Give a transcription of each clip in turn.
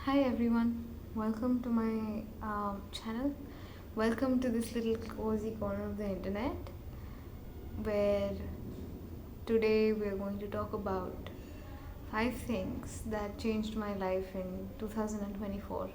Hi everyone, welcome to my channel. Welcome to this little cozy corner of the internet where today we're going to talk about 5 things that changed my life in 2024.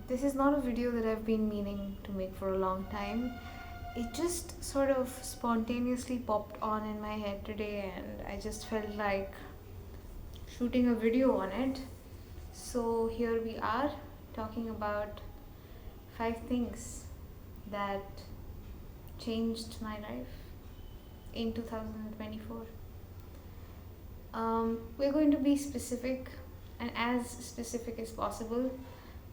This is not a video that I've been meaning to make for a long time. It just sort of spontaneously popped on in my head today, and I just felt like shooting a video on it. So here we are talking about 5 things that changed my life in 2024. We're going to be specific and as specific as possible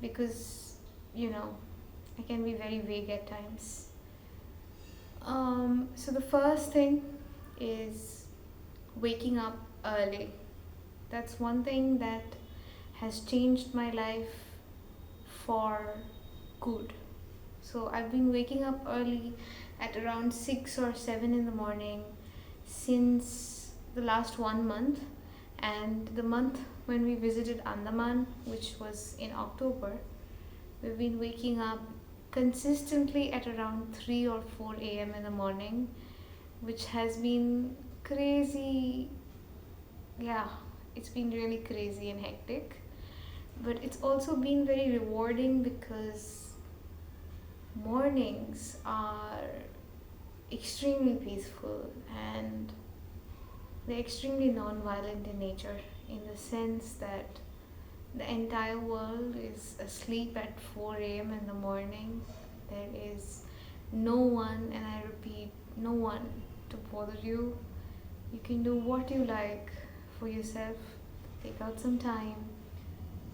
because I can be very vague at times. So the first thing is waking up early. That's one thing that has changed my life for good. So I've been waking up early at around 6 or 7 in the morning since the last 1 month, and the month when we visited Andaman, which was in October, we've been waking up consistently at around 3 or 4 a.m. in the morning, which has been crazy. Yeah, it's been really crazy and hectic, but it's also been very rewarding because mornings are extremely peaceful and they're extremely non-violent in nature, in the sense that the entire world is asleep at 4 a.m. in the morning. There is no one, and I repeat, no one to bother you. You can do what you like for yourself. Take out some time.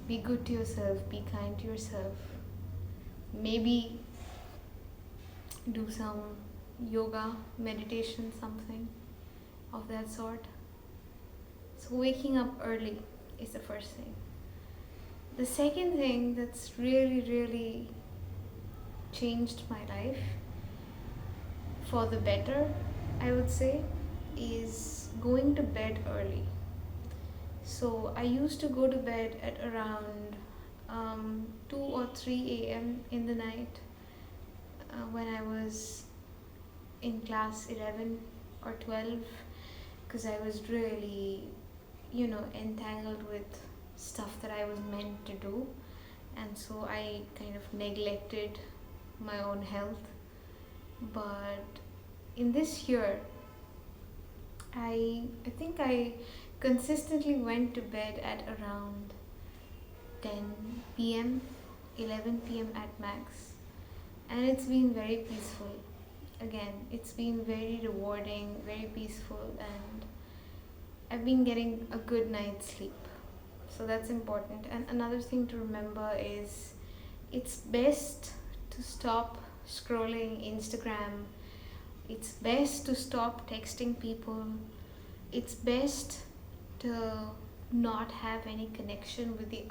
Be good to yourself. Be kind to yourself. Maybe do some yoga, meditation, something of that sort. So, waking up early is the first thing. The second thing that's really, really changed my life for the better, I would say, is going to bed early. So I used to go to bed at around 2 or 3 a.m. in the night when I was in class 11 or 12, because I was really, entangled with stuff that I was meant to do, and so I kind of neglected my own health. But in this year, I think I consistently went to bed at around 10 p.m., 11 p.m. at max, and it's been very peaceful. Again, it's been very rewarding, very peaceful, and I've been getting a good night's sleep. So that's important. And another thing to remember is it's best to stop scrolling Instagram. It's best to stop texting people. It's best to not have any connection with the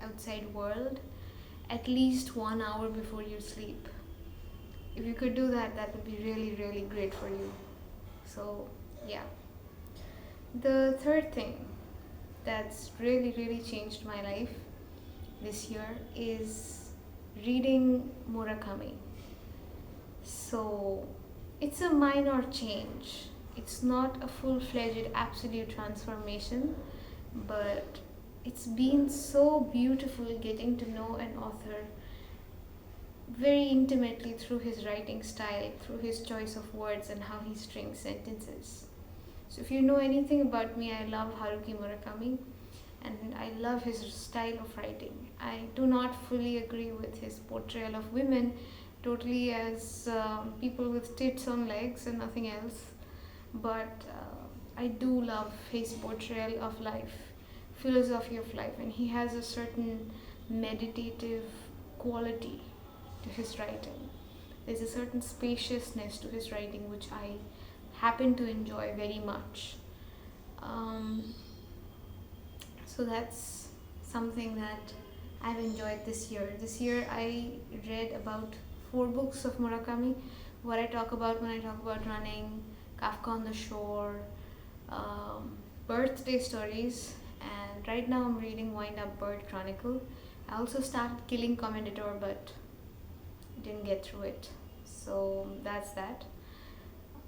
outside world at least 1 hour before you sleep. If you could do that, that would be really, really great for you. So, yeah. The third thing that's really, really changed my life this year is reading Murakami. So, it's a minor change. It's not a full-fledged absolute transformation, but it's been so beautiful getting to know an author very intimately through his writing style, through his choice of words, and how he strings sentences. So, if you know anything about me, I love Haruki Murakami and I love his style of writing. I do not fully agree with his portrayal of women totally as people with tits on legs and nothing else, but I do love his portrayal of life, philosophy of life, and he has a certain meditative quality to his writing. There's a certain spaciousness to his writing which I happen to enjoy very much. Um, so that's something that I've enjoyed this year. This year I read about 4 books of Murakami. What I talk about when I talk about running, Kafka on the Shore, birthday stories, and right now I'm reading Wind Up Bird Chronicle. I also started Killing Commendator, but didn't get through it. So that's that.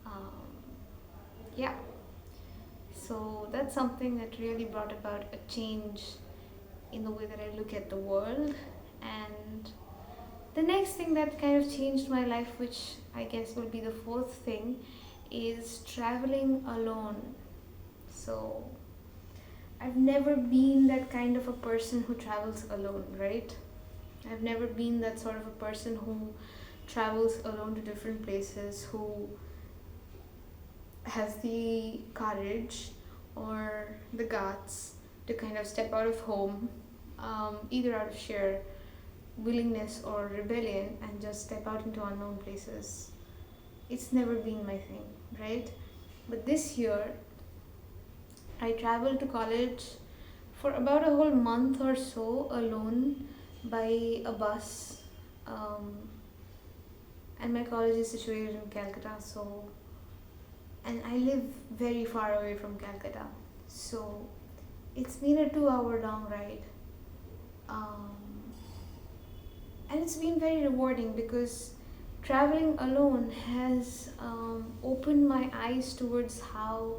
Um, yeah. So that's something that really brought about a change in the way that I look at the world. And the next thing that kind of changed my life, which I guess will be the fourth thing, is traveling alone. So I've never been that kind of a person who travels alone, right? I've never been that sort of a person who travels alone to different places, who has the courage or the guts to kind of step out of home, either out of sheer willingness or rebellion, and just step out into unknown places. It's never been my thing, right? But this year, I traveled to college for about a whole month or so alone by a bus. Um, and my college is situated in Calcutta, so and I live very far away from Calcutta. So it's been a 2 hour long ride. Um, and it's been very rewarding because traveling alone has opened my eyes towards how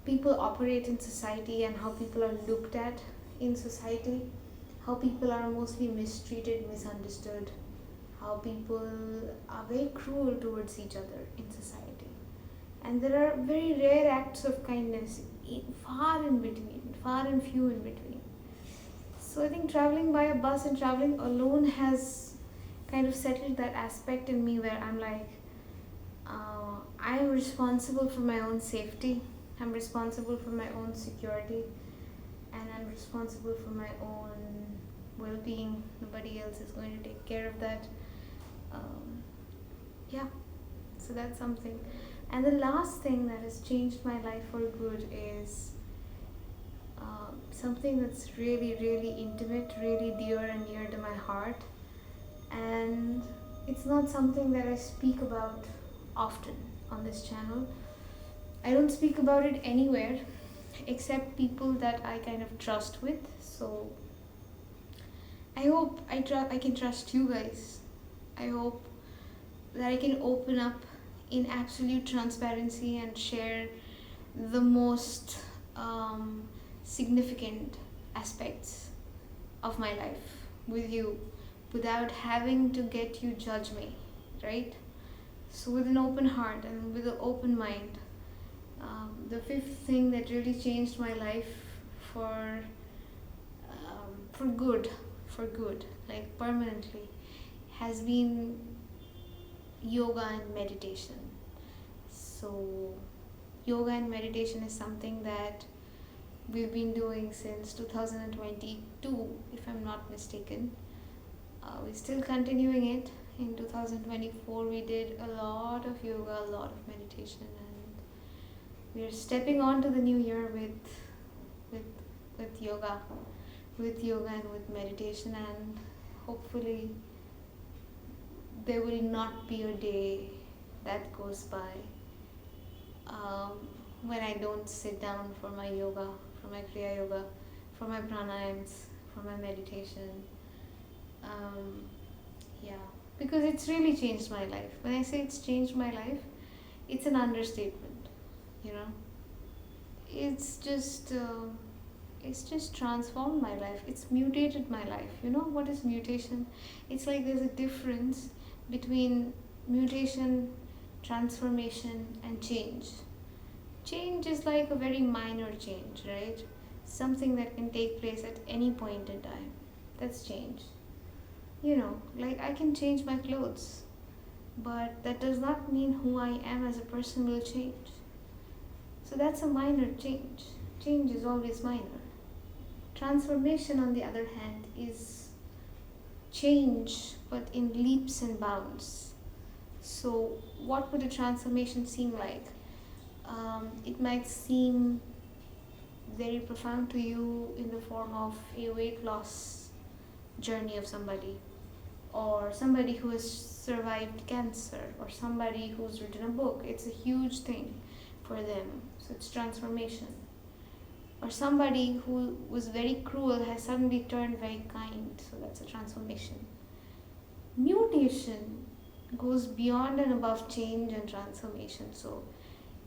people operate in society and how people are looked at in society, how people are mostly mistreated, misunderstood, how people are very cruel towards each other in society. And there are very rare acts of kindness far in between, far and few in between. So I think traveling by a bus and traveling alone has kind of settled that aspect in me where I'm like, I am responsible for my own safety, I'm responsible for my own security, and I'm responsible for my own well being. Nobody else is going to take care of that. Um, yeah, so that's something. And the last thing that has changed my life for good is something that's really, really intimate, really dear and near to my heart. And it's not something that I speak about often on this channel. I don't speak about it anywhere except people that I kind of trust with. So I hope I can trust you guys. I hope that I can open up in absolute transparency and share the most significant aspects of my life with you without having to get you judge me, right? So with an open heart and with an open mind. The fifth thing that really changed my life for good, like permanently, has been yoga and meditation. So yoga and meditation is something that we've been doing since 2022, if I'm not mistaken. We're still continuing it. In 2024, we did a lot of yoga, a lot of meditation, and we're stepping on to the new year with with yoga, and with meditation, and hopefully there will not be a day that goes by when I don't sit down for my yoga, for my Kriya Yoga, for my pranayams, for my meditation. Yeah, because it's really changed my life. When I say it's changed my life, it's an understatement. You know, it's just transformed my life. It's mutated my life. You know what is mutation? It's like there's a difference between mutation, transformation, and change. Change is like a very minor change, right? Something that can take place at any point in time. That's change. You know, like I can change my clothes, but that does not mean who I am as a person will change. So that's a minor change. Change is always minor. Transformation, on the other hand, is change but in leaps and bounds. So, what would a transformation seem like? It might seem very profound to you in the form of a weight loss journey of somebody, or somebody who has survived cancer, or somebody who's written a book. It's a huge thing for them, so it's transformation. or somebody who was very cruel has suddenly turned very kind. So that's a transformation. Mutation goes beyond and above change and transformation. So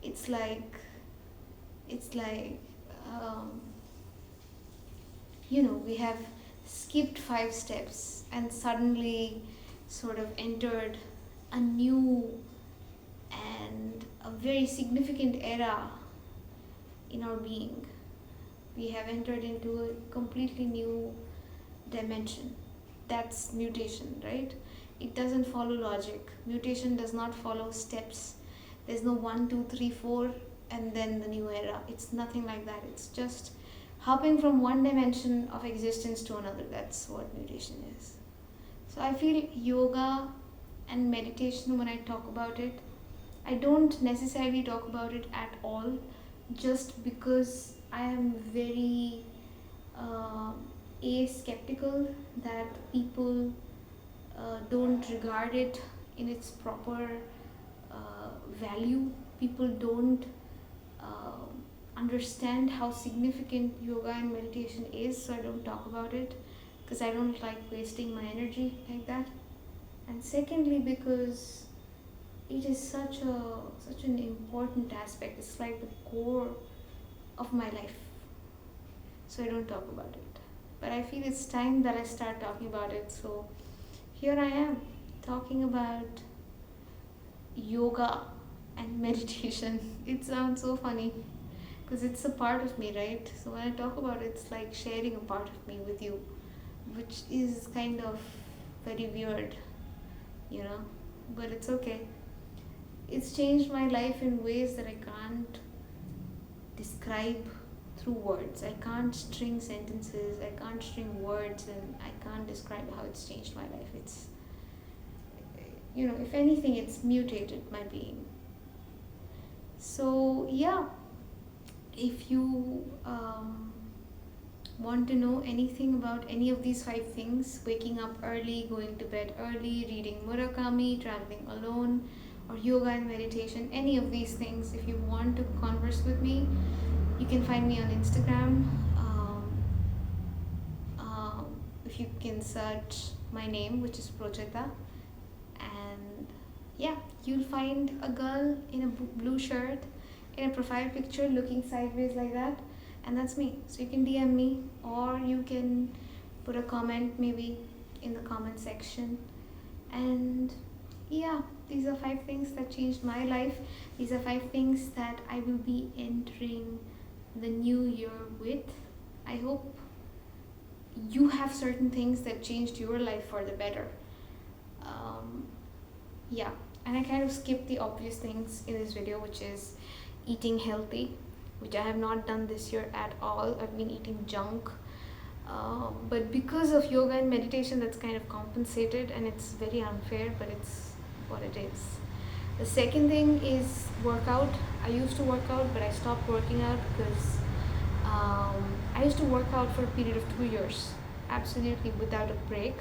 it's like it's like um, we have skipped 5 steps and suddenly sort of entered a new and a very significant era in our being. We have entered into a completely new dimension. That's mutation, right? It doesn't follow logic. Mutation does not follow steps. There's no 1, 2, 3, 4 and then the new era. It's nothing like that. It's just hopping from one dimension of existence to another. That's what mutation is. So I feel yoga and meditation, when I talk about it, I don't necessarily talk about it at all, just because I am very uh, skeptical that people don't regard it in its proper value. People don't uh, understand how significant yoga and meditation is, so I don't talk about it because I don't like wasting my energy like that. And secondly, because it is such an important aspect. It's like the core of my life, so I don't talk about it. But I feel it's time that I start talking about it. So here I am talking about yoga and meditation. It sounds so funny because it's a part of me, right? So when I talk about it, it's like sharing a part of me with you, which is kind of very weird, you know, but it's okay. It's changed my life in ways that I can't describe through words. I can't string sentences, I can't string words, and I can't describe how it's changed my life. It's, if anything, it's mutated my being. So, yeah, if you want to know anything about any of these 5 things, waking up early, going to bed early, reading Murakami, traveling alone, or yoga and meditation, any of these things, if you want to converse with me, you can find me on Instagram. If you can search my name, which is Projeta, and yeah, you'll find a girl in a blue shirt in a profile picture looking sideways like that, and that's me. So you can DM me, or you can put a comment maybe in the comment section. And yeah, these are 5 things that changed my life. These are 5 things that I will be entering the new year with. I hope you have certain things that changed your life for the better. Yeah, and I kind of skipped the obvious things in this video, which is eating healthy, which I have not done this year at all. I've been eating junk. But because of yoga and meditation, that's kind of compensated, and it's very unfair, but it's what it is. The second thing is workout. I used to work out, but I stopped working out because I used to work out for a period of 2 years, absolutely without a break.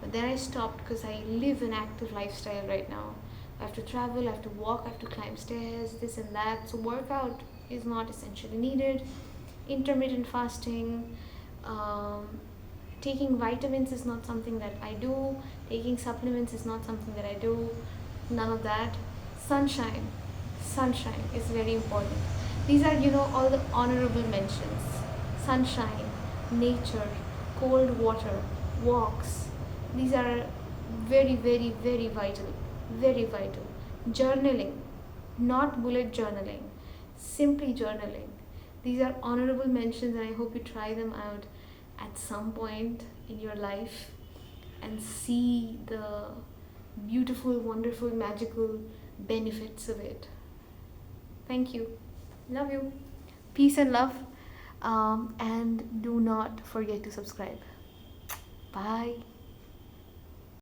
But then I stopped because I live an active lifestyle right now. I have to travel, I have to walk, I have to climb stairs, this and that. So workout is not essentially needed. Intermittent fasting, taking vitamins is not something that I do. Taking supplements is not something that I do. None of that. Sunshine. Sunshine is very important. These are, all the honorable mentions. Sunshine, nature, cold water, walks. These are very, very, very vital. Very vital. Journaling, not bullet journaling, simply journaling. These are honorable mentions, and I hope you try them out at some point in your life and see the beautiful, wonderful, magical benefits of it. Thank you. Love you. Peace and love. And do not forget to subscribe. Bye.